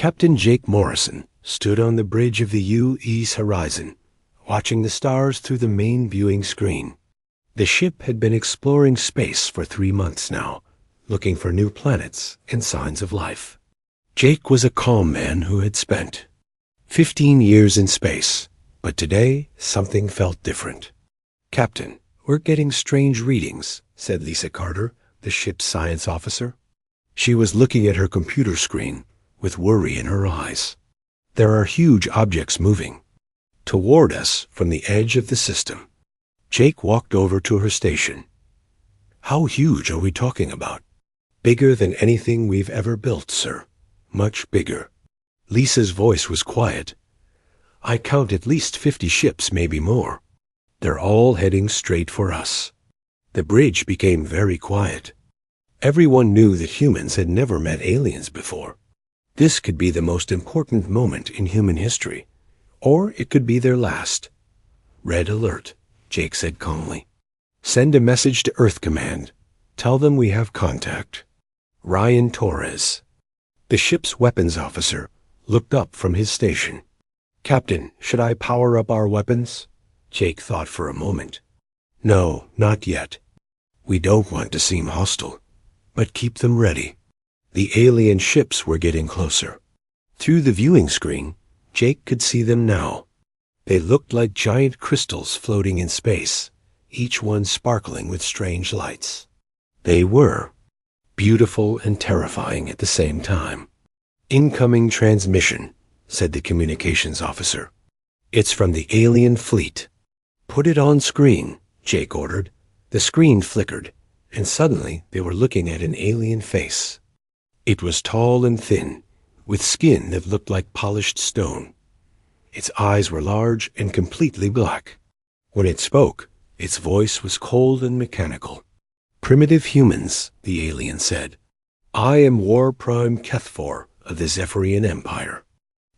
Captain Jake Morrison stood on the bridge of the U.E.'s horizon, watching the stars through the main viewing screen. The ship had been exploring space for 3 months now, looking for new planets and signs of life. Jake was a calm man who had spent 15 years in space, but today something felt different. "Captain, we're getting strange readings," said Lisa Carter, the ship's science officer. She was looking at her computer screen with worry in her eyes. "There are huge objects moving toward us from the edge of the system." Jake walked over to her station. "How huge are we talking about?" "Bigger than anything we've ever built, sir. Much bigger." Lisa's voice was quiet. "I count at least 50 ships, maybe more. They're all heading straight for us." The bridge became very quiet. Everyone knew that humans had never met aliens before. This could be the most important moment in human history, or it could be their last. "Red alert," Jake said calmly. "Send a message to Earth Command. Tell them we have contact. Ryan Torres." The ship's weapons officer looked up from his station. "Captain, should I power up our weapons?" Jake thought for a moment. "No, not yet. We don't want to seem hostile, but keep them ready." The alien ships were getting closer. Through the viewing screen, Jake could see them now. They looked like giant crystals floating in space, each one sparkling with strange lights. They were beautiful and terrifying at the same time. "Incoming transmission," said the communications officer. "It's from the alien fleet." "Put it on screen," Jake ordered. The screen flickered, and suddenly they were looking at an alien face. It was tall and thin, with skin that looked like polished stone. Its eyes were large and completely black. When it spoke, its voice was cold and mechanical. "Primitive humans," the alien said. "I am War Prime Kethfor of the Zephyrian Empire.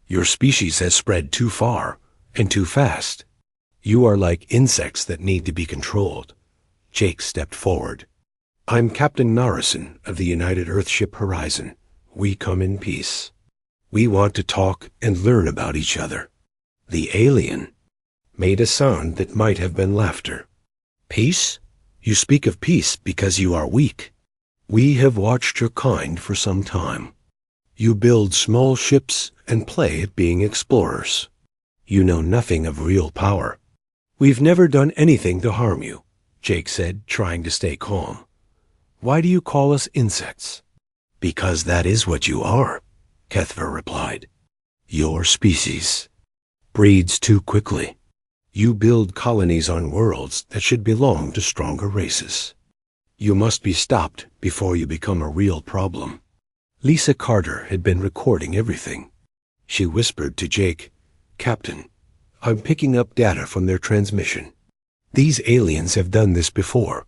Your species has spread too far and too fast. You are like insects that need to be controlled." Jake stepped forward. "I'm Captain Narration of the United Earthship Horizon. We come in peace. We want to talk and learn about each other." The alien made a sound that might have been laughter. "Peace? You speak of peace because you are weak. We have watched your kind for some time. You build small ships and play at being explorers. You know nothing of real power." "We've never done anything to harm you," Jake said, trying to stay calm. "Why do you call us insects?" "Because that is what you are," Kethver replied. "Your species breeds too quickly. You build colonies on worlds that should belong to stronger races. You must be stopped before you become a real problem." Lisa Carter had been recording everything. She whispered to Jake, "Captain, I'm picking up data from their transmission. These aliens have done this before.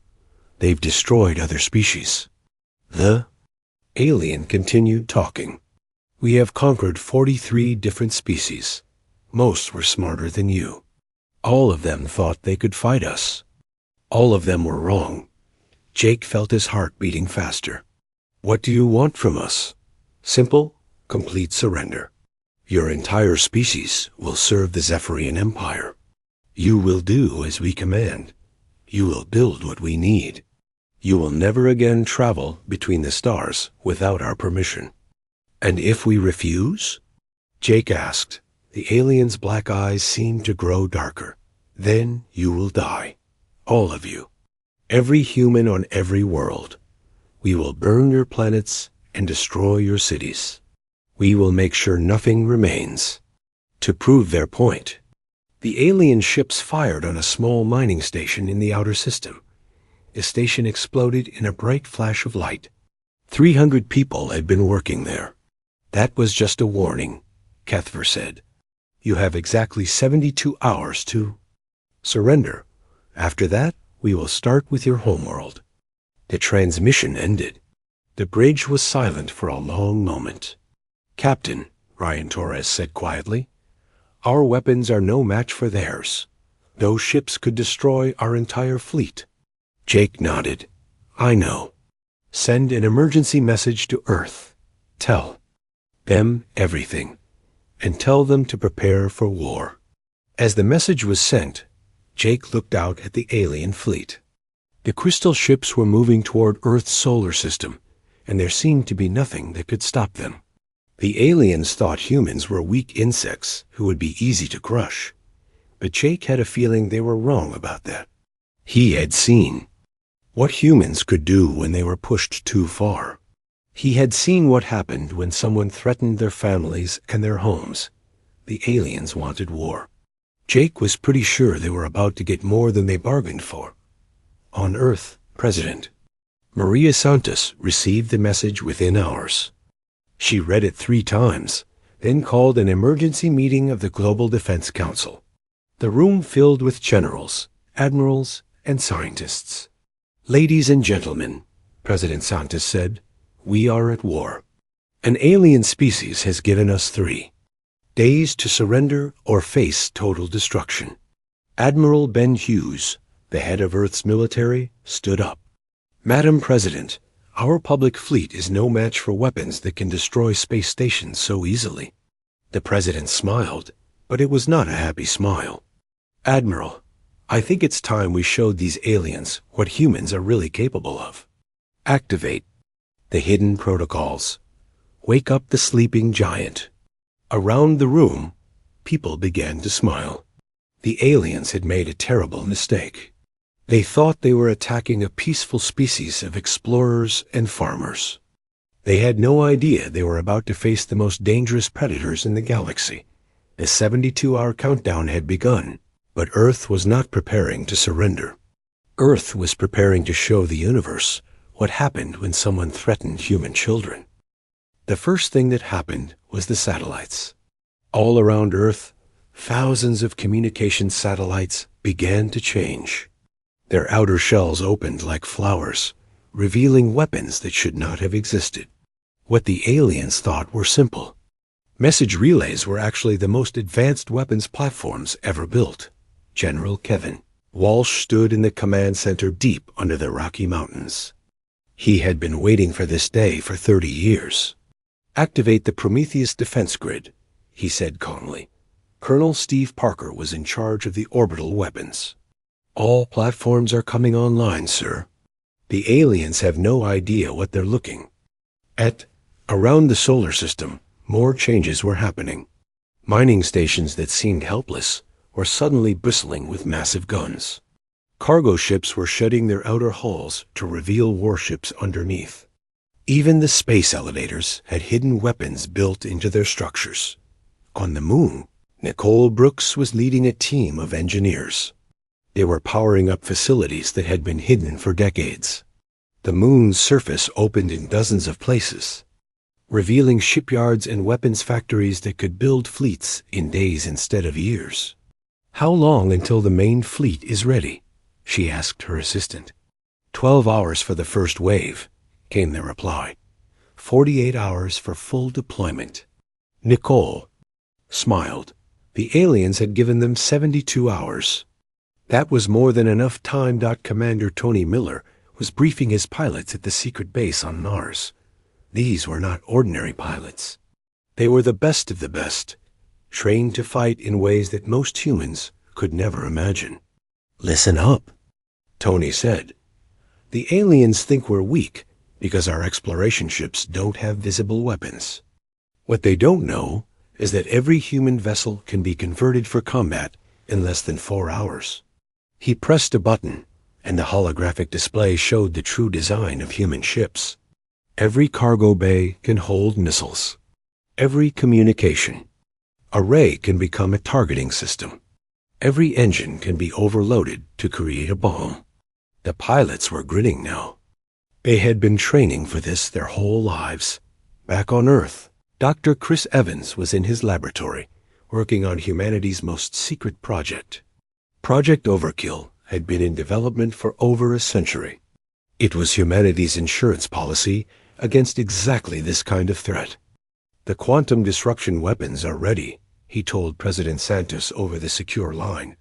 They've destroyed other species." The alien continued talking. "We have conquered 43 different species. Most were smarter than you. All of them thought they could fight us. All of them were wrong." Jake felt his heart beating faster. "What do you want from us?" "Simple, complete surrender. Your entire species will serve the Zephyrian Empire. You will do as we command. You will build what we need. You will never again travel between the stars without our permission." "And if we refuse?" Jake asked. The alien's black eyes seemed to grow darker. "Then you will die. All of you. Every human on every world. We will burn your planets and destroy your cities. We will make sure nothing remains." To prove their point, the alien ships fired on a small mining station in the outer system. The station exploded in a bright flash of light. 300 people had been working there. "That was just a warning," Kethver said. "You have exactly 72 hours to surrender. After that, we will start with your homeworld." The transmission ended. The bridge was silent for a long moment. "Captain," Ryan Torres said quietly, "our weapons are no match for theirs. Those ships could destroy our entire fleet." Jake nodded. "I know. Send an emergency message to Earth. Tell them everything, and tell them to prepare for war. As the message was sent, Jake looked out at the alien fleet. The crystal ships were moving toward Earth's solar system, and there seemed to be nothing that could stop them. The aliens thought humans were weak insects who would be easy to crush, but Jake had a feeling they were wrong about that. He had seen what humans could do when they were pushed too far. He had seen what happened when someone threatened their families and their homes. The aliens wanted war. Jake was pretty sure they were about to get more than they bargained for. On Earth, President Maria Santos received the message within hours. She read it 3 times, then called an emergency meeting of the Global Defense Council. The room filled with generals, admirals, and scientists. "Ladies and gentlemen," President Santos said, "we are at war. An alien species has given us 3 days to surrender or face total destruction." Admiral Ben Hughes, the head of Earth's military, stood up. "Madam President, our public fleet is no match for weapons that can destroy space stations so easily." The president smiled, but it was not a happy smile. "Admiral, I think it's time we showed these aliens what humans are really capable of. Activate the hidden protocols. Wake up the sleeping giant." Around the room, people began to smile. The aliens had made a terrible mistake. They thought they were attacking a peaceful species of explorers and farmers. They had no idea they were about to face the most dangerous predators in the galaxy. The 72-hour countdown had begun, but Earth was not preparing to surrender. Earth was preparing to show the universe what happened when someone threatened human children. The first thing that happened was the satellites. All around Earth, thousands of communication satellites began to change. Their outer shells opened like flowers, revealing weapons that should not have existed. What the aliens thought were simple. Message relays were actually the most advanced weapons platforms ever built. General Kevin Walsh stood in the command center deep under the Rocky Mountains. He had been waiting for this day for 30 years. "Activate the Prometheus defense grid," he said calmly. Colonel Steve Parker was in charge of the orbital weapons. "All platforms are coming online, sir." The aliens have no idea what they're looking at. Around the solar system, more changes were happening. Mining stations that seemed helpless were suddenly bristling with massive guns. Cargo ships were shedding their outer hulls to reveal warships underneath. Even the space elevators had hidden weapons built into their structures. On the moon, Nicole Brooks was leading a team of engineers. They were powering up facilities that had been hidden for decades. The moon's surface opened in dozens of places, revealing shipyards and weapons factories that could build fleets in days instead of years. "How long until the main fleet is ready?" she asked her assistant. 12 hours for the first wave," came the reply. 48 hours for full deployment." Nicole smiled. The aliens had given them 72 hours. That was more than enough time. Commander Tony Miller was briefing his pilots at the secret base on Mars. These were not ordinary pilots. They were the best of the best, trained to fight in ways that most humans could never imagine. "Listen up," Tony said. "The aliens think we're weak because our exploration ships don't have visible weapons. What they don't know is that every human vessel can be converted for combat in less than 4 hours." He pressed a button, and the holographic display showed the true design of human ships. Every cargo bay can hold missiles. Every communication array can become a targeting system. Every engine can be overloaded to create a bomb. The pilots were grinning now. They had been training for this their whole lives. Back on Earth, Dr. Chris Evans was in his laboratory, working on humanity's most secret project. Project Overkill had been in development for over a century. It was humanity's insurance policy against exactly this kind of threat. "The quantum disruption weapons are ready," he told President Santos over the secure line.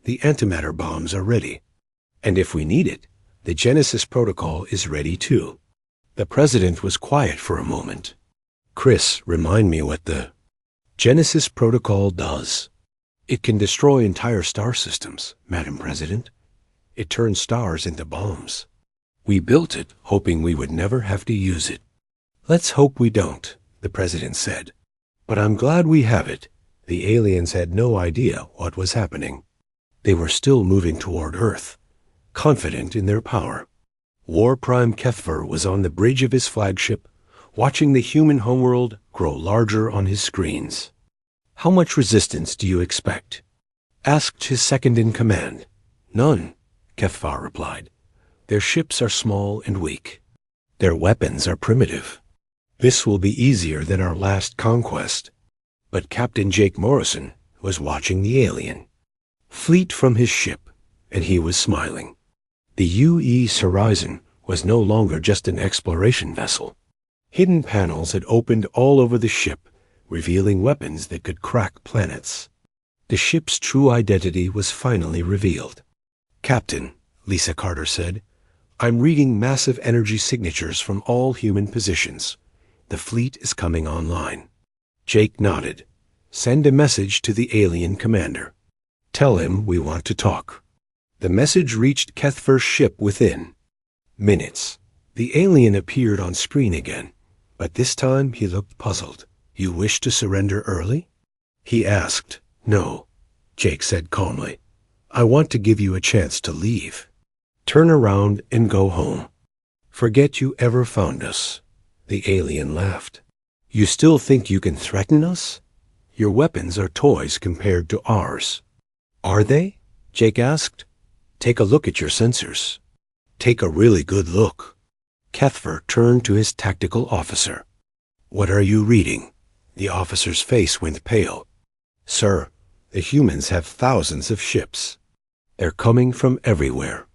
"The antimatter bombs are ready. And if we need it, the Genesis protocol is ready too." The president was quiet for a moment. Chris, remind me what the Genesis Protocol does. It can destroy entire star systems, Madam President. It turns stars into bombs. We built it hoping we would never have to use it. Let's hope we don't, the President said. But I'm glad we have it. The aliens had no idea what was happening. They were still moving toward Earth, confident in their power. War Prime Kethver was on the bridge of his flagship, watching the human homeworld grow larger on his screens. How much resistance do you expect? Asked his second-in-command. None, Kethvar replied. Their ships are small and weak. Their weapons are primitive. This will be easier than our last conquest. But Captain Jake Morrison was watching the alien fleet from his ship, and he was smiling. The U.E.'s Horizon was no longer just an exploration vessel. Hidden panels had opened all over the ship, revealing weapons that could crack planets. The ship's true identity was finally revealed. Captain, Lisa Carter said, I'm reading massive energy signatures from all human positions. The fleet is coming online. Jake nodded. Send a message to the alien commander. Tell him we want to talk. The message reached Kethver's ship within minutes. The alien appeared on screen again, but this time he looked puzzled. You wish to surrender early? He asked. No, Jake said calmly. I want to give you a chance to leave. Turn around and go home. Forget you ever found us. The alien laughed. You still think you can threaten us? Your weapons are toys compared to ours. Are they? Jake asked. Take a look at your sensors. Take a really good look. Kethver turned to his tactical officer. What are you reading? The officer's face went pale. Sir, the humans have thousands of ships. They're coming from everywhere.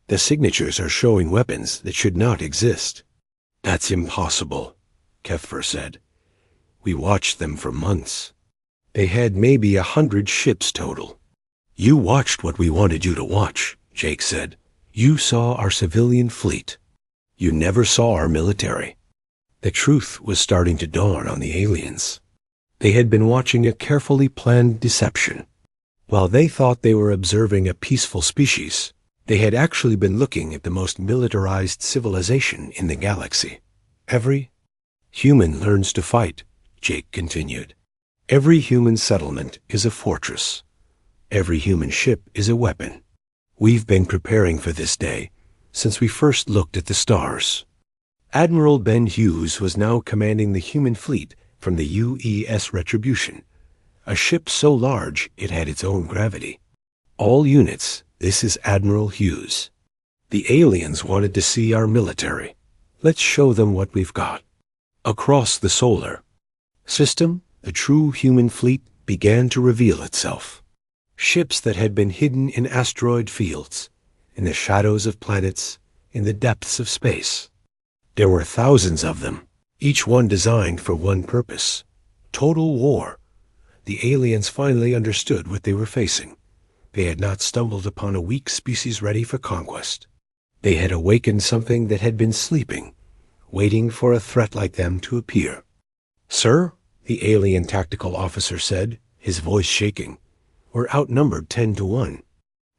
The signatures are showing weapons that should not exist. That's impossible, Kethver said. We watched them for months. They had maybe 100 ships total. You watched what we wanted you to watch, Jake said. You saw our civilian fleet. You never saw our military. The truth was starting to dawn on the aliens. They had been watching a carefully planned deception. While they thought they were observing a peaceful species, they had actually been looking at the most militarized civilization in the galaxy. Every human learns to fight, Jake continued. Every human settlement is a fortress. Every human ship is a weapon. We've been preparing for this day since we first looked at the stars. Admiral Ben Hughes was now commanding the human fleet from the UES Retribution, a ship so large it had its own gravity. All units, this is Admiral Hughes. The aliens wanted to see our military. Let's show them what we've got. Across the solar system, the true human fleet began to reveal itself. Ships that had been hidden in asteroid fields, in the shadows of planets, in the depths of space. There were thousands of them, each one designed for one purpose: total war. The aliens finally understood what they were facing. They had not stumbled upon a weak species ready for conquest. They had awakened something that had been sleeping, waiting for a threat like them to appear. Sir, the alien tactical officer said, his voice shaking, we're outnumbered 10-1.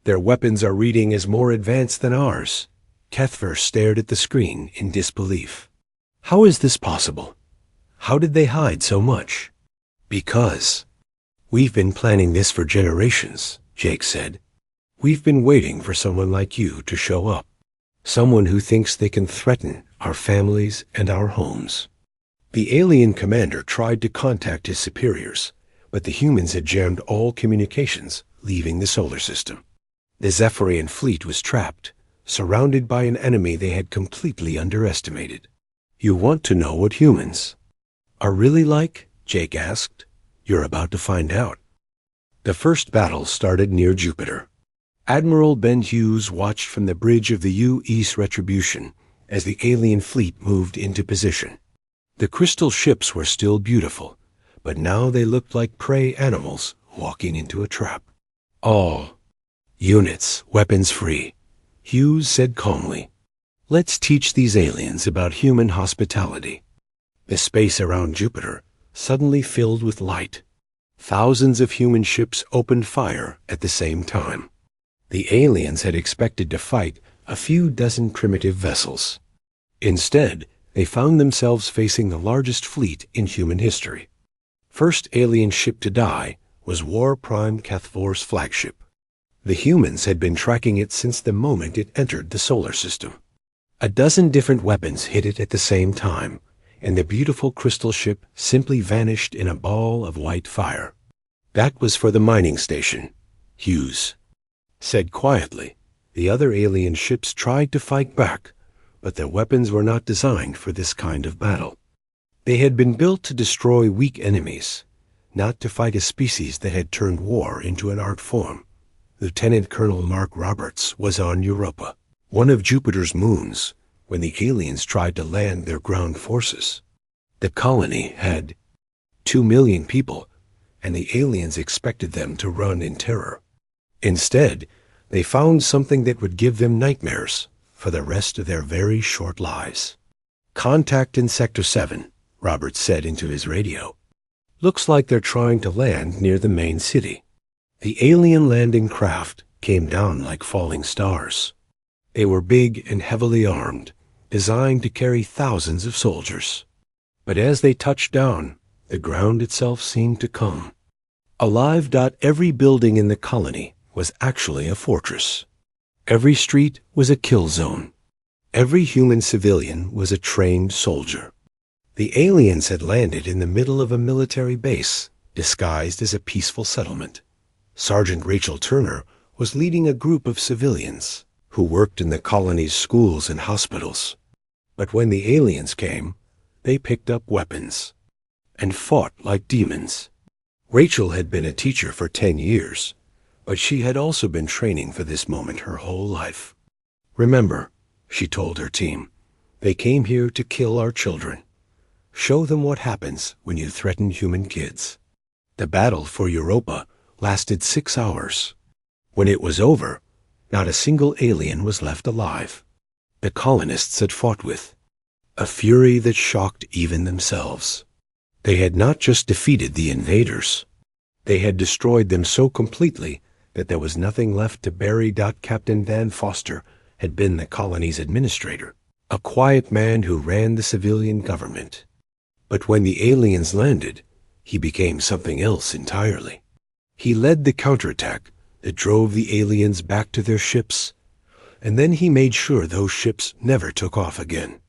Their weapons are reading as more advanced than ours. Kethver stared at the screen in disbelief. How is this possible? How did they hide so much? Because we've been planning this for generations, Jake said. We've been waiting for someone like you to show up. Someone who thinks they can threaten our families and our homes. The alien commander tried to contact his superiors, but the humans had jammed all communications leaving the solar system. The Zephyrian fleet was trapped, surrounded by an enemy they had completely underestimated. You want to know what humans are really like? Jake asked. You're about to find out. The first battle started near Jupiter. Admiral Ben Hughes watched from the bridge of the U-East Retribution as the alien fleet moved into position. The crystal ships were still beautiful, but now they looked like prey animals walking into a trap. All units, weapons free, Hughes said calmly. Let's teach these aliens about human hospitality. The space around Jupiter suddenly filled with light. Thousands of human ships opened fire at the same time. The aliens had expected to fight a few dozen primitive vessels. Instead, they found themselves facing the largest fleet in human history. First alien ship to die was War Prime Cathvor's flagship. The humans had been tracking it since the moment it entered the solar system. A dozen different weapons hit it at the same time, and the beautiful crystal ship simply vanished in a ball of white fire. That was for the mining station, Hughes said quietly. The other alien ships tried to fight back, but their weapons were not designed for this kind of battle. They had been built to destroy weak enemies, not to fight a species that had turned war into an art form. Lieutenant Colonel Mark Roberts was on Europa, one of Jupiter's moons, when the aliens tried to land their ground forces. The colony had 2 million people, and the aliens expected them to run in terror. Instead, they found something that would give them nightmares for the rest of their very short lives. "Contact in Sector 7, Roberts said into his radio. "Looks like they're trying to land near the main city." The alien landing craft came down like falling stars. They were big and heavily armed, designed to carry thousands of soldiers. But as they touched down, the ground itself seemed to calm. Alive. Every building in the colony was actually a fortress. Every street was a kill zone. Every human civilian was a trained soldier. The aliens had landed in the middle of a military base, disguised as a peaceful settlement. Sergeant Rachel Turner was leading a group of civilians who worked in the colony's schools and hospitals. But when the aliens came, they picked up weapons and fought like demons. Rachel had been a teacher for 10 years, but she had also been training for this moment her whole life. "Remember," she told her team, "they came here to kill our children. Show them what happens when you threaten human kids." The battle for Europa lasted 6 hours. When it was over, not a single alien was left alive. The colonists had fought with a fury that shocked even themselves. They had not just defeated the invaders. They had destroyed them so completely that there was nothing left to bury. Captain Van Foster had been the colony's administrator, a quiet man who ran the civilian government. But when the aliens landed, he became something else entirely. He led the counterattack that drove the aliens back to their ships, and then he made sure those ships never took off again.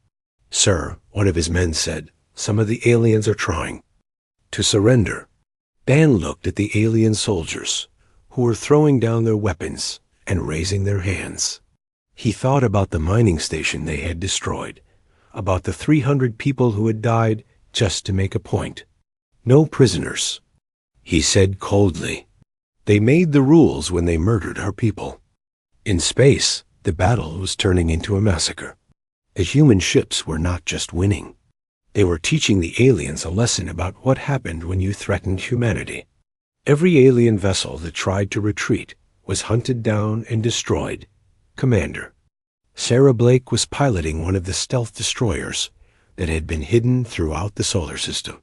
"Sir," one of his men said, "some of the aliens are trying to surrender." Dan looked at the alien soldiers, who were throwing down their weapons and raising their hands. He thought about the mining station they had destroyed, about the 300 people who had died just to make a point. "No prisoners," he said coldly. "They made the rules when they murdered our people." In space, the battle was turning into a massacre. The human ships were not just winning. They were teaching the aliens a lesson about what happened when you threatened humanity. Every alien vessel that tried to retreat was hunted down and destroyed. Commander Sarah Blake was piloting one of the stealth destroyers that had been hidden throughout the solar system.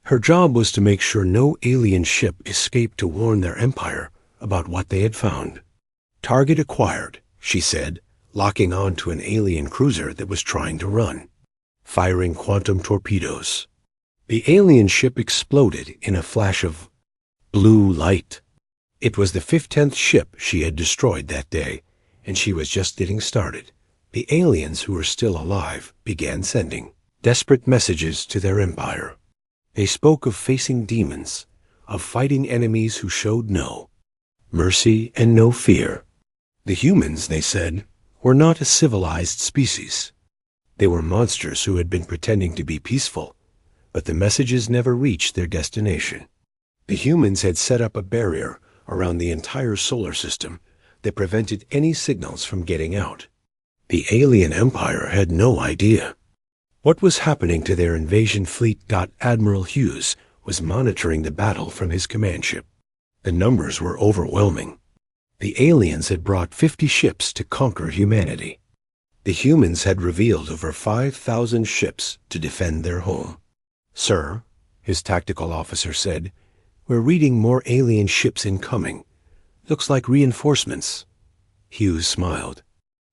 Her job was to make sure no alien ship escaped to warn their empire about what they had found. "Target acquired," she said, locking on to an alien cruiser that was trying to run, firing quantum torpedoes. The alien ship exploded in a flash of blue light. It was the 15th ship she had destroyed that day, and she was just getting started. The aliens who were still alive began sending desperate messages to their empire. They spoke of facing demons, of fighting enemies who showed no mercy and no fear. The humans, they said, were not a civilized species. They were monsters who had been pretending to be peaceful, but the messages never reached their destination. The humans had set up a barrier around the entire solar system that prevented any signals from getting out. The alien empire had no idea what was happening to their invasion fleet. Admiral Hughes was monitoring the battle from his command ship. The numbers were overwhelming. The aliens had brought 50 ships to conquer humanity. The humans had revealed over 5,000 ships to defend their home. "Sir," his tactical officer said, "we're reading more alien ships incoming. Looks like reinforcements." Hughes smiled.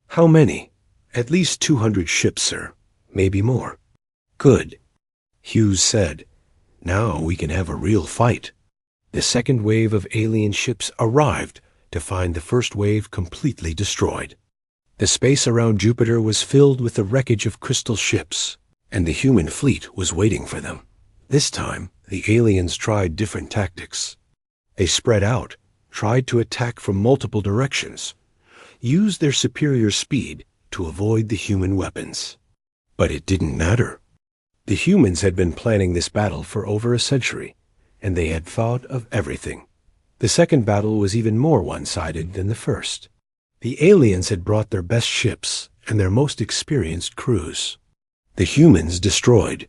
"How many?" "At least 200 ships, sir. Maybe more." "Good," Hughes said. "Now we can have a real fight." The second wave of alien ships arrived to find the first wave completely destroyed. The space around Jupiter was filled with the wreckage of crystal ships, and the human fleet was waiting for them. This time, the aliens tried different tactics. They spread out, tried to attack from multiple directions, used their superior speed to avoid the human weapons. But it didn't matter. The humans had been planning this battle for over a century, and they had thought of everything. The second battle was even more one-sided than the first. The aliens had brought their best ships and their most experienced crews. The humans destroyed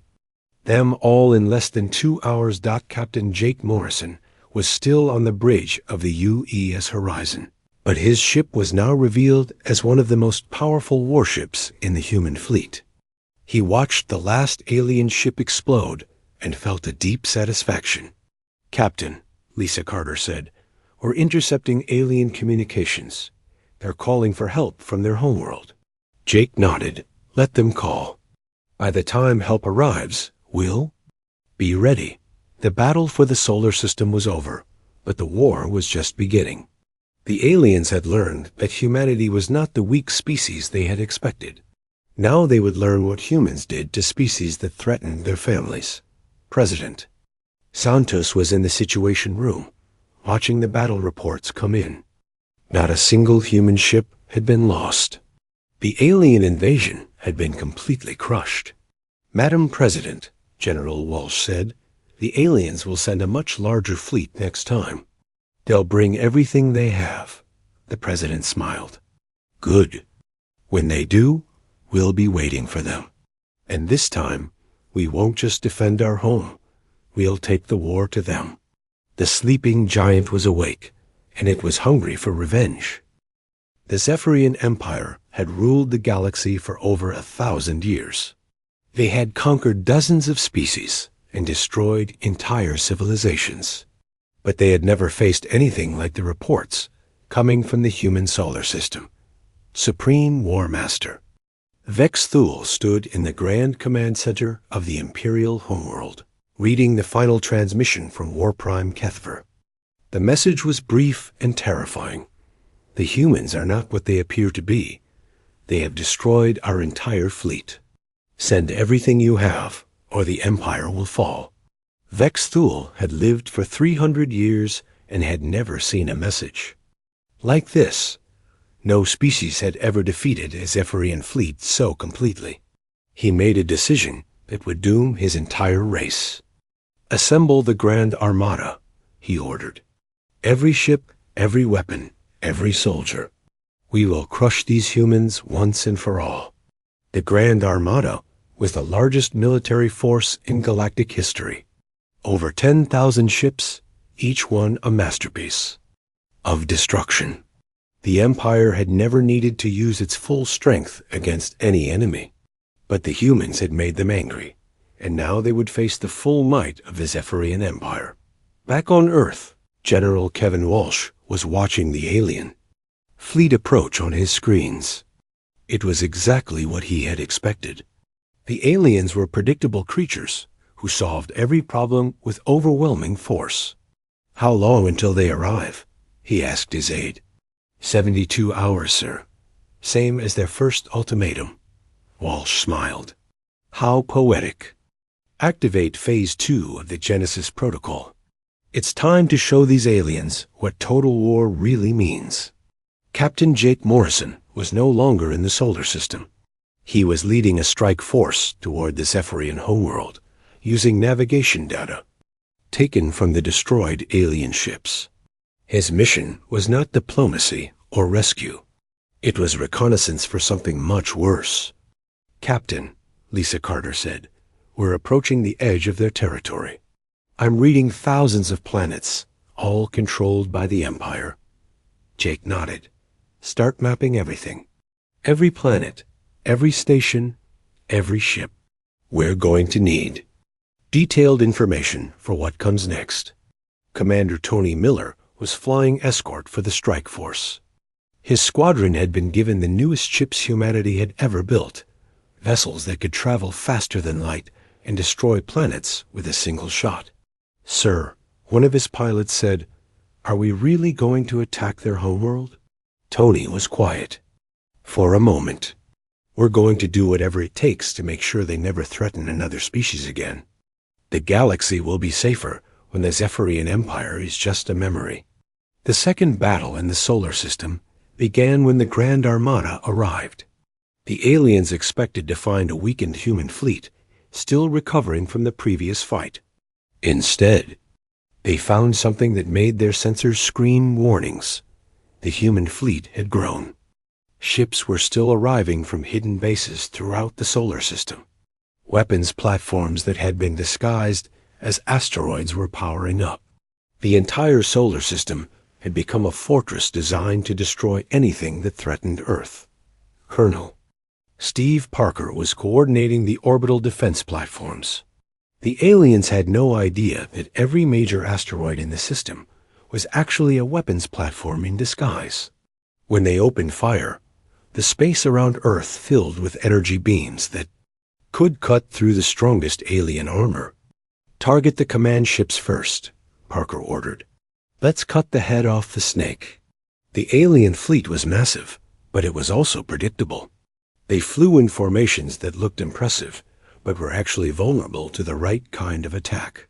them all in less than 2 hours. Captain Jake Morrison was still on the bridge of the UES Horizon, but his ship was now revealed as one of the most powerful warships in the human fleet. He watched the last alien ship explode and felt a deep satisfaction. "Captain," Lisa Carter said, "we're intercepting alien communications. They're calling for help from their homeworld." Jake nodded. "Let them call. By the time help arrives, we'll be ready." The battle for the solar system was over, but the war was just beginning. The aliens had learned that humanity was not the weak species they had expected. Now they would learn what humans did to species that threatened their families. President Santos was in the Situation Room, watching the battle reports come in. Not a single human ship had been lost. The alien invasion had been completely crushed. "Madam President," General Walsh said, "the aliens will send a much larger fleet next time. They'll bring everything they have." The president smiled. "Good. When they do, we'll be waiting for them. And this time, we won't just defend our home. We'll take the war to them." The sleeping giant was awake, and it was hungry for revenge. The Zephyrian Empire had ruled the galaxy for over 1,000 years. They had conquered dozens of species and destroyed entire civilizations. But they had never faced anything like the reports coming from the human solar system. Supreme War Master Vex Thule stood in the Grand Command Center of the Imperial Homeworld, reading the final transmission from War Prime Kethver. The message was brief and terrifying. "The humans are not what they appear to be. They have destroyed our entire fleet. Send everything you have, or the Empire will fall." Vex Thule had lived for 300 years and had never seen a message like this. No species had ever defeated a Zephyrian fleet so completely. He made a decision that would doom his entire race. "Assemble the Grand Armada," he ordered. "Every ship, every weapon, every soldier. We will crush these humans once and for all." The Grand Armada was the largest military force in galactic history. Over 10,000 ships, each one a masterpiece of destruction. The Empire had never needed to use its full strength against any enemy. But the humans had made them angry, and now they would face the full might of the Zephyrian Empire. Back on Earth, General Kevin Walsh was watching the alien fleet approach on his screens. It was exactly what he had expected. The aliens were predictable creatures who solved every problem with overwhelming force. "How long until they arrive?" he asked his aide. 72 hours, sir. Same as their first ultimatum." Walsh smiled. "How poetic." "Activate Phase 2 of the Genesis Protocol. It's time to show these aliens what total war really means." Captain Jake Morrison was no longer in the solar system. He was leading a strike force toward the Zephyrian homeworld, using navigation data taken from the destroyed alien ships. His mission was not diplomacy or rescue. It was reconnaissance for something much worse. "Captain," Lisa Carter said, "we're approaching the edge of their territory. I'm reading thousands of planets, all controlled by the Empire." Jake nodded. "Start mapping everything. Every planet, every station, every ship. We're going to need Detailed information for what comes next. Commander Tony Miller was flying escort for the strike force. His squadron had been given the newest ships humanity had ever built, vessels that could travel faster than light and destroy planets with a single shot. "Sir," one of his pilots said, "are we really going to attack their homeworld?" Tony was quiet. "For a moment. We're going to do whatever it takes to make sure they never threaten another species again. The galaxy will be safer when the Zephyrian Empire is just a memory." The second battle in the solar system began when the Grand Armada arrived. The aliens expected to find a weakened human fleet still recovering from the previous fight. Instead, they found something that made their sensors scream warnings. The human fleet had grown. Ships were still arriving from hidden bases throughout the solar system. Weapons platforms that had been disguised as asteroids were powering up. The entire solar system had become a fortress designed to destroy anything that threatened Earth. Colonel Steve Parker was coordinating the orbital defense platforms. The aliens had no idea that every major asteroid in the system was actually a weapons platform in disguise. When they opened fire, the space around Earth filled with energy beams that could cut through the strongest alien armor. "Target the command ships first," Parker ordered. "Let's cut the head off the snake." The alien fleet was massive, but it was also predictable. They flew in formations that looked impressive, but were actually vulnerable to the right kind of attack.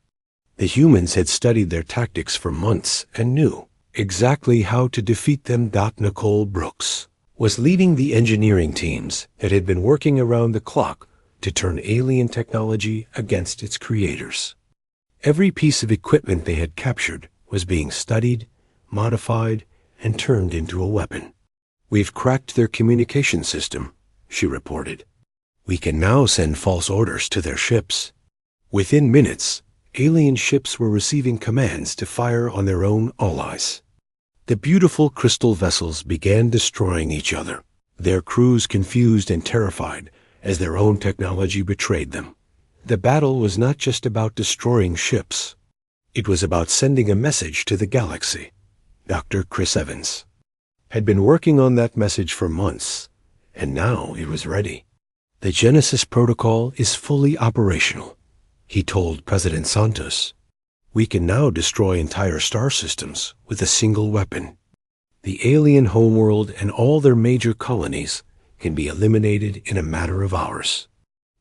The humans had studied their tactics for months and knew exactly how to defeat them. Nicole Brooks was leading the engineering teams that had been working around the clock to turn alien technology against its creators. Every piece of equipment they had captured was being studied, modified, and turned into a weapon. "We've cracked their communication system," she reported. "We can now send false orders to their ships." Within minutes, alien ships were receiving commands to fire on their own allies. The beautiful crystal vessels began destroying each other, their crews confused and terrified as their own technology betrayed them. The battle was not just about destroying ships. It was about sending a message to the galaxy. Dr. Chris Evans had been working on that message for months, and now it was ready. "The Genesis Protocol is fully operational," he told President Santos. "We can now destroy entire star systems with a single weapon. The alien homeworld and all their major colonies can be eliminated in a matter of hours."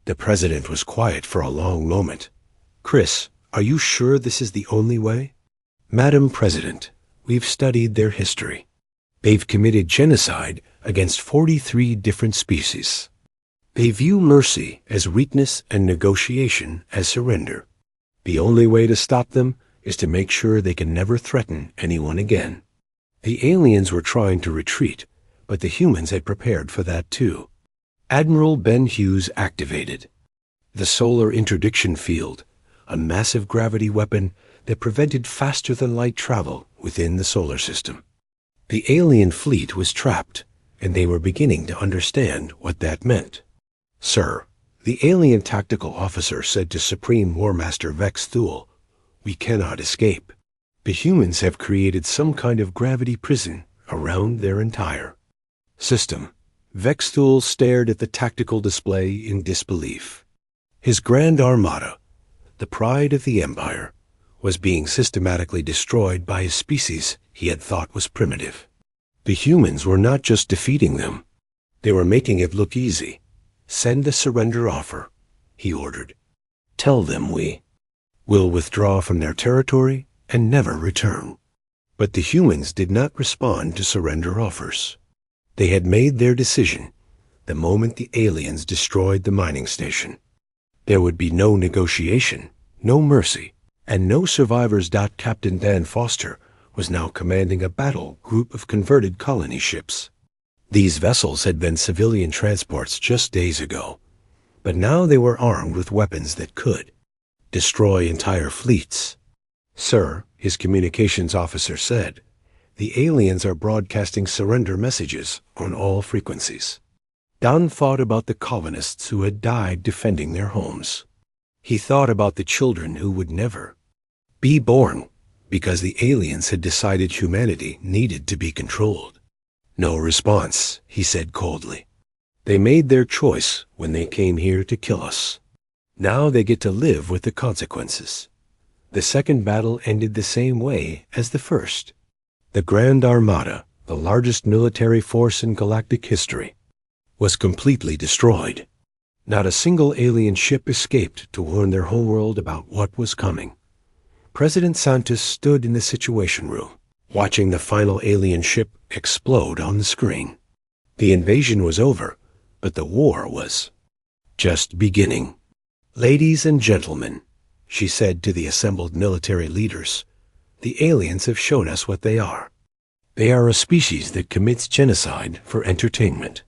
The president was quiet for a long moment. "Chris, are you sure this is the only way?" "Madam President, we've studied their history. They've committed genocide against 43 different species. They view mercy as weakness and negotiation as surrender. The only way to stop them is to make sure they can never threaten anyone again." The aliens were trying to retreat, but the humans had prepared for that too. Admiral Ben Hughes activated the solar interdiction field, a massive gravity weapon that prevented faster-than-light travel within the solar system. The alien fleet was trapped, and they were beginning to understand what that meant. "Sir," the alien tactical officer said to Supreme War Master Vex Thule, "we cannot escape. The humans have created some kind of gravity prison around their entire system." Vex Thule stared at the tactical display in disbelief. His Grand Armada, the pride of the Empire, was being systematically destroyed by a species he had thought was primitive. The humans were not just defeating them, they were making it look easy. "Send the surrender offer," he ordered. "Tell them we will withdraw from their territory and never return." But the humans did not respond to surrender offers. They had made their decision the moment the aliens destroyed the mining station. There would be no negotiation, no mercy, and no survivors. Captain Dan Foster was now commanding a battle group of converted colony ships. These vessels had been civilian transports just days ago, but now they were armed with weapons that could destroy entire fleets. "Sir," his communications officer said, "the aliens are broadcasting surrender messages on all frequencies." Don thought about the colonists who had died defending their homes. He thought about the children who would never be born because the aliens had decided humanity needed to be controlled. No response, he said coldly. They made their choice when they came here to kill us. Now they get to live with the consequences. The second battle ended the same way as the first. The Grand Armada, the largest military force in galactic history, was completely destroyed. Not a single alien ship escaped to warn their homeworld about what was coming. President Santos stood in the Situation Room, watching the final alien ship explode on the screen. The invasion was over, but the war was just beginning. "Ladies and gentlemen," she said to the assembled military leaders, "the aliens have shown us what they are. They are a species that commits genocide for entertainment.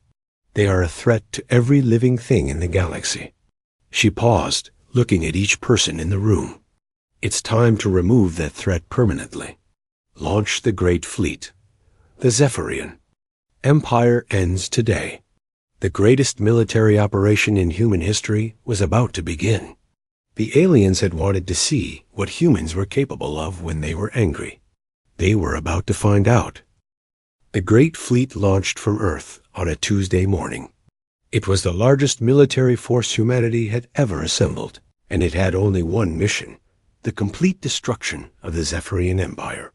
They are a threat to every living thing in the galaxy." She paused, looking at each person in the room. "It's time to remove that threat permanently. Launch the Great Fleet, the Zephyrian. Empire ends today." The greatest military operation in human history was about to begin. The aliens had wanted to see what humans were capable of when they were angry. They were about to find out. The Great Fleet launched from Earth on a Tuesday morning. It was the largest military force humanity had ever assembled, and it had only one mission: the complete destruction of the Zephyrian Empire.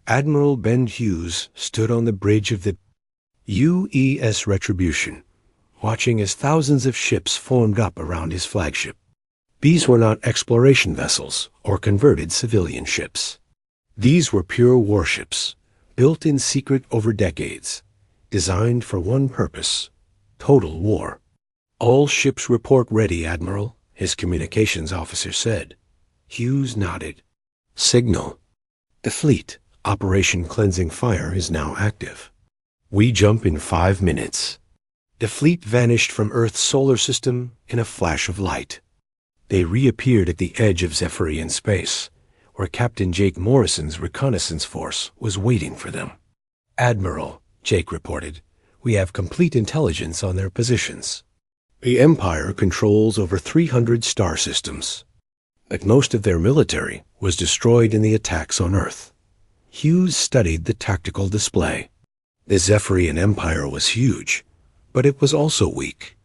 Admiral Ben Hughes stood on the bridge of the UES Retribution, watching as thousands of ships formed up around his flagship. These were not exploration vessels or converted civilian ships. These were pure warships, built in secret over decades, designed for one purpose: total war. "All ships report ready, Admiral," his communications officer said. Hughes nodded. "Signal. The fleet, Operation Cleansing Fire, is now active. We jump in 5 minutes." The fleet vanished from Earth's solar system in a flash of light. They reappeared at the edge of Zephyrian space, where Captain Jake Morrison's reconnaissance force was waiting for them. "Admiral," Jake reported, "we have complete intelligence on their positions. The Empire controls over 300 star systems, but most of their military was destroyed in the attacks on Earth." Hughes studied the tactical display. The Zephyrian Empire was huge, but it was also weak.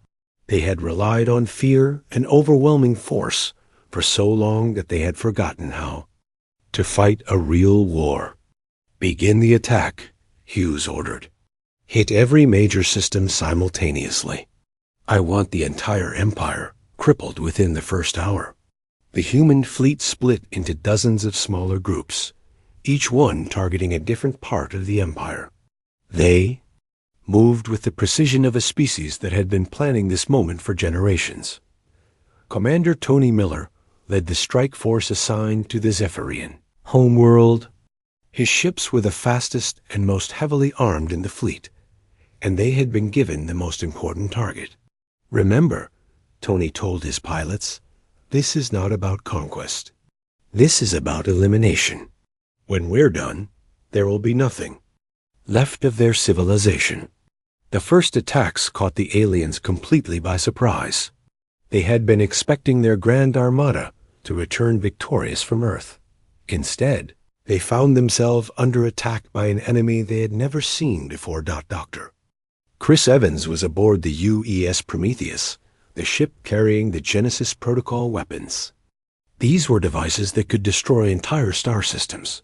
They had relied on fear and overwhelming force for so long that they had forgotten how to fight a real war. "Begin the attack," Hughes ordered. "Hit every major system simultaneously. I want the entire Empire crippled within the first hour." The human fleet split into dozens of smaller groups, each one targeting a different part of the Empire. They moved with the precision of a species that had been planning this moment for generations. Commander Tony Miller led the strike force assigned to the Zephyrian homeworld. His ships were the fastest and most heavily armed in the fleet, and they had been given the most important target. "Remember," Tony told his pilots, "this is not about conquest. This is about elimination. When we're done, there will be nothing left of their civilization." The first attacks caught the aliens completely by surprise. They had been expecting their Grand Armada to return victorious from Earth. Instead, they found themselves under attack by an enemy they had never seen before. Dr. Chris Evans was aboard the UES Prometheus, the ship carrying the Genesis Protocol weapons. These were devices that could destroy entire star systems,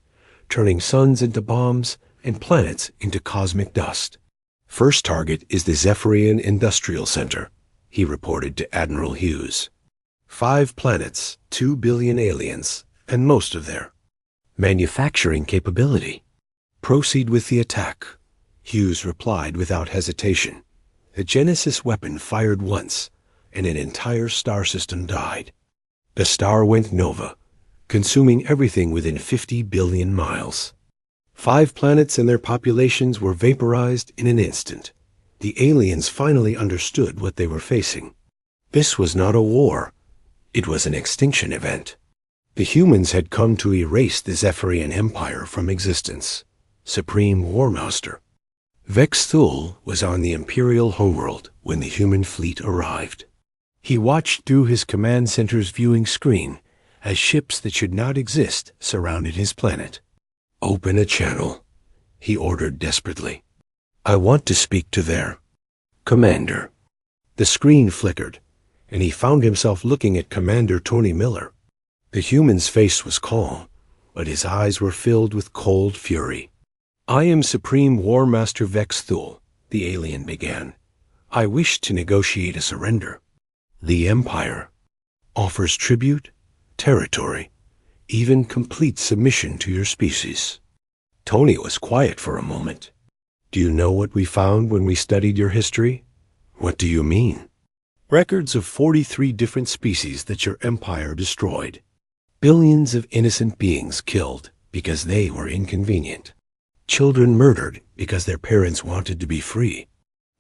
turning suns into bombs and planets into cosmic dust. "First target is the Zephyrian Industrial Center," he reported to Admiral Hughes. 5 planets, 2 billion aliens, and most of their manufacturing capability. "Proceed with the attack," Hughes replied without hesitation. The Genesis weapon fired once, and an entire star system died. The star went nova, consuming everything within 50 billion miles. 5 planets and their populations were vaporized in an instant. The aliens finally understood what they were facing. This was not a war. It was an extinction event. The humans had come to erase the Zephyrian Empire from existence. Supreme War Master Vex Thul was on the Imperial homeworld when the human fleet arrived. He watched through his command center's viewing screen as ships that should not exist surrounded his planet. "Open a channel," he ordered desperately. "I want to speak to their commander." The screen flickered, and he found himself looking at Commander Tony Miller. The human's face was calm, but his eyes were filled with cold fury. "I am Supreme War Master Vex Thul," the alien began. "I wish to negotiate a surrender. The Empire offers tribute, territory, even complete submission to your species." Tony was quiet for a moment. "Do you know what we found when we studied your history?" "What do you mean?" "Records of 43 different species that your empire destroyed. Billions of innocent beings killed because they were inconvenient. Children murdered because their parents wanted to be free."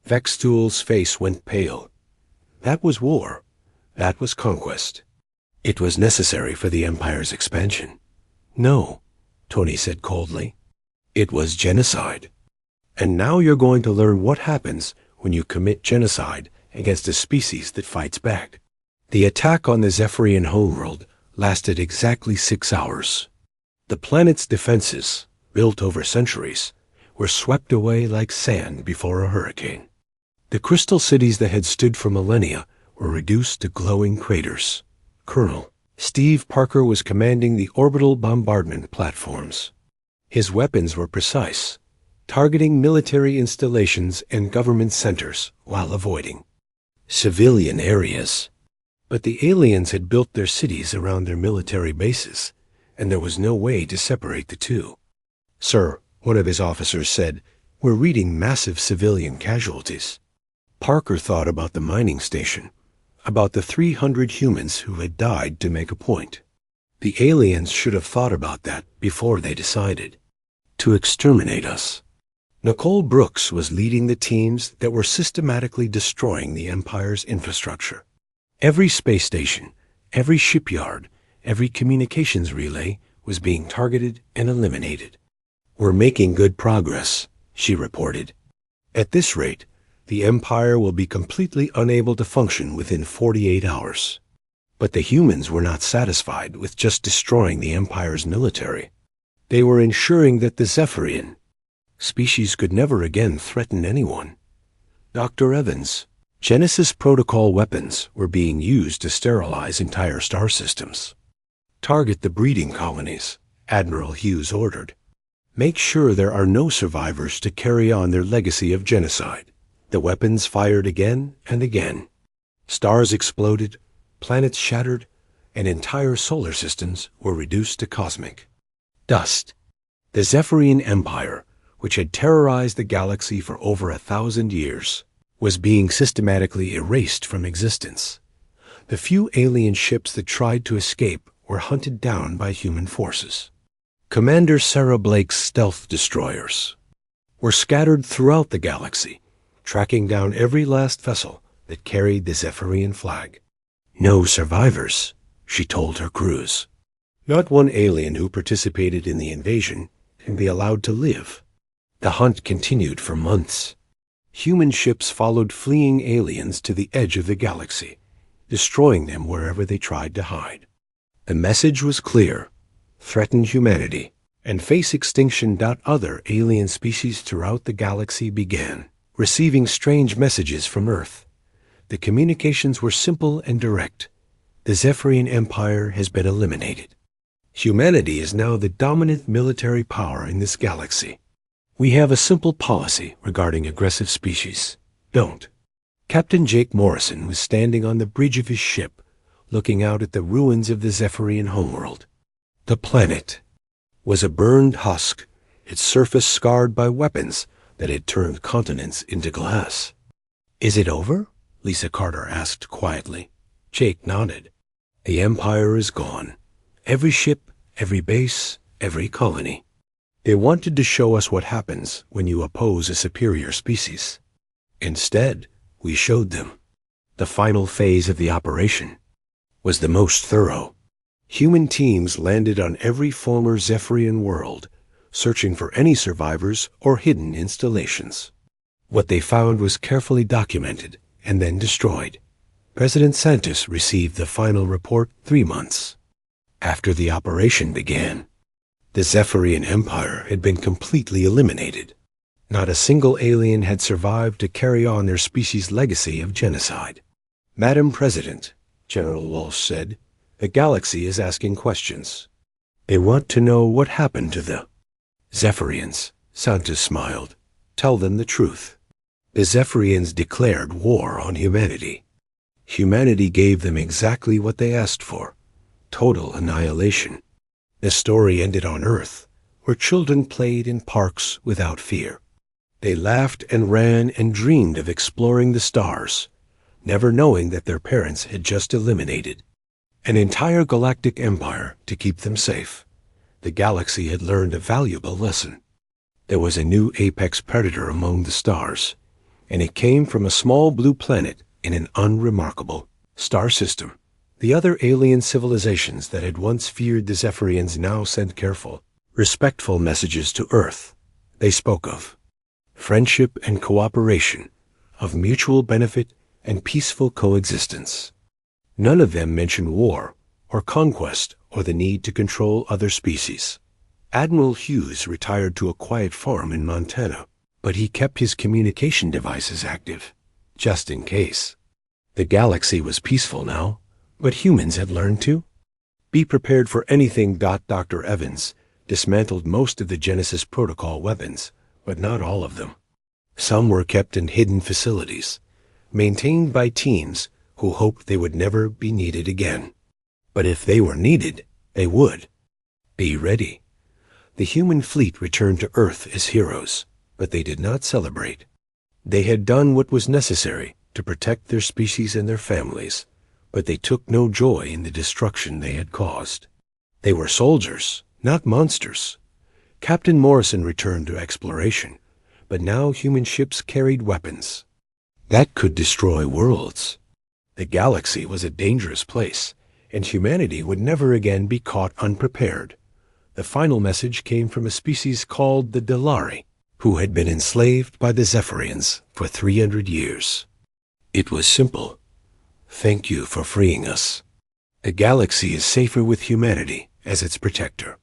Vex Thul's face went pale. That was war. That was conquest. It was necessary for the Empire's expansion. "No," Tony said coldly. "It was genocide. And now you're going to learn what happens when you commit genocide against a species that fights back." The attack on the Zephyrian homeworld lasted exactly 6 hours. The planet's defenses, built over centuries, were swept away like sand before a hurricane. The crystal cities that had stood for millennia were reduced to glowing craters. Colonel Steve Parker was commanding the orbital bombardment platforms. His weapons were precise, targeting military installations and government centers while avoiding civilian areas. But the aliens had built their cities around their military bases, and there was no way to separate the two. "Sir," one of his officers said, "we're reading massive civilian casualties." Parker thought about the mining station, about the 300 humans who had died to make a point. The aliens should have thought about that before they decided to exterminate us. Nicole Brooks was leading the teams that were systematically destroying the Empire's infrastructure. Every space station, every shipyard, every communications relay was being targeted and eliminated. "We're making good progress," she reported. "At this rate, the Empire will be completely unable to function within 48 hours. But the humans were not satisfied with just destroying the Empire's military. They were ensuring that the Zephyrian species could never again threaten anyone. Dr. Evans, Genesis protocol weapons were being used to sterilize entire star systems. "Target the breeding colonies," Admiral Hughes ordered. "Make sure there are no survivors to carry on their legacy of genocide." The weapons fired again and again. Stars exploded, planets shattered, and entire solar systems were reduced to cosmic dust. The Zephyrian Empire, which had terrorized the galaxy for over 1,000 years, was being systematically erased from existence. The few alien ships that tried to escape were hunted down by human forces. Commander Sarah Blake's stealth destroyers were scattered throughout the galaxy, tracking down every last vessel that carried the Zephyrian flag. "No survivors," she told her crews. "Not one alien who participated in the invasion can be allowed to live." The hunt continued for months. Human ships followed fleeing aliens to the edge of the galaxy, destroying them wherever they tried to hide. The message was clear: threaten humanity and face extinction. Other alien species throughout the galaxy began receiving strange messages from Earth. The communications were simple and direct. The Zephyrian Empire has been eliminated. Humanity is now the dominant military power in this galaxy. We have a simple policy regarding aggressive species. Don't. Captain Jake Morrison was standing on the bridge of his ship, looking out at the ruins of the Zephyrian homeworld. The planet was a burned husk, its surface scarred by weapons that had turned continents into glass. "Is it over?" Lisa Carter asked quietly. Jake nodded. "The Empire is gone. Every ship, every base, every colony. They wanted to show us what happens when you oppose a superior species. Instead, we showed them. The final phase of the operation was the most thorough. Human teams landed on every former Zephyrian world, searching for any survivors or hidden installations. What they found was carefully documented and then destroyed. President Santos received the final report 3 months after the operation began. The Zephyrian Empire had been completely eliminated. Not a single alien had survived to carry on their species' legacy of genocide. "Madam President," General Walsh said, "the galaxy is asking questions. They want to know what happened to the Zephyrians." Santos smiled. "Tell them the truth. The Zephyrians declared war on humanity. Humanity gave them exactly what they asked for: total annihilation. The story ended on Earth, where children played in parks without fear. They laughed and ran and dreamed of exploring the stars, never knowing that their parents had just eliminated an entire galactic empire to keep them safe. The galaxy had learned a valuable lesson. There was a new apex predator among the stars, and it came from a small blue planet in an unremarkable star system. The other alien civilizations that had once feared the Zephyrians now sent careful, respectful messages to Earth. They spoke of friendship and cooperation, of mutual benefit and peaceful coexistence. None of them mentioned war or conquest or the need to control other species. Admiral Hughes retired to a quiet farm in Montana, but he kept his communication devices active, just in case. The galaxy was peaceful now, but humans had learned to be prepared for anything. Dr. Evans dismantled most of the Genesis Protocol weapons, but not all of them. Some were kept in hidden facilities, maintained by teams who hoped they would never be needed again. But if they were needed, they would. Be ready. The human fleet returned to Earth as heroes, but they did not celebrate. They had done what was necessary to protect their species and their families, but they took no joy in the destruction they had caused. They were soldiers, not monsters. Captain Morrison returned to exploration, but now human ships carried weapons that could destroy worlds. The galaxy was a dangerous place, and humanity would never again be caught unprepared. The final message came from a species called the Delari, who had been enslaved by the Zephyrians for 300 years. It was simple. Thank you for freeing us. The galaxy is safer with humanity as its protector.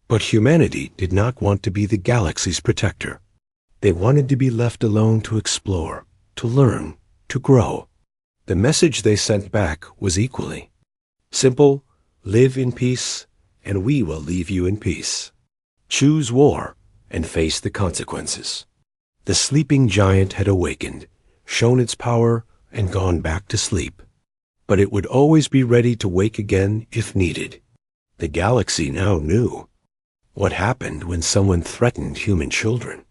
But humanity did not want to be the galaxy's protector. They wanted to be left alone to explore, to learn, to grow. The message they sent back was equally simple: live in peace, and we will leave you in peace. Choose war and face the consequences. The sleeping giant had awakened, shown its power, and gone back to sleep. But it would always be ready to wake again if needed. The galaxy now knew what happened when someone threatened human children.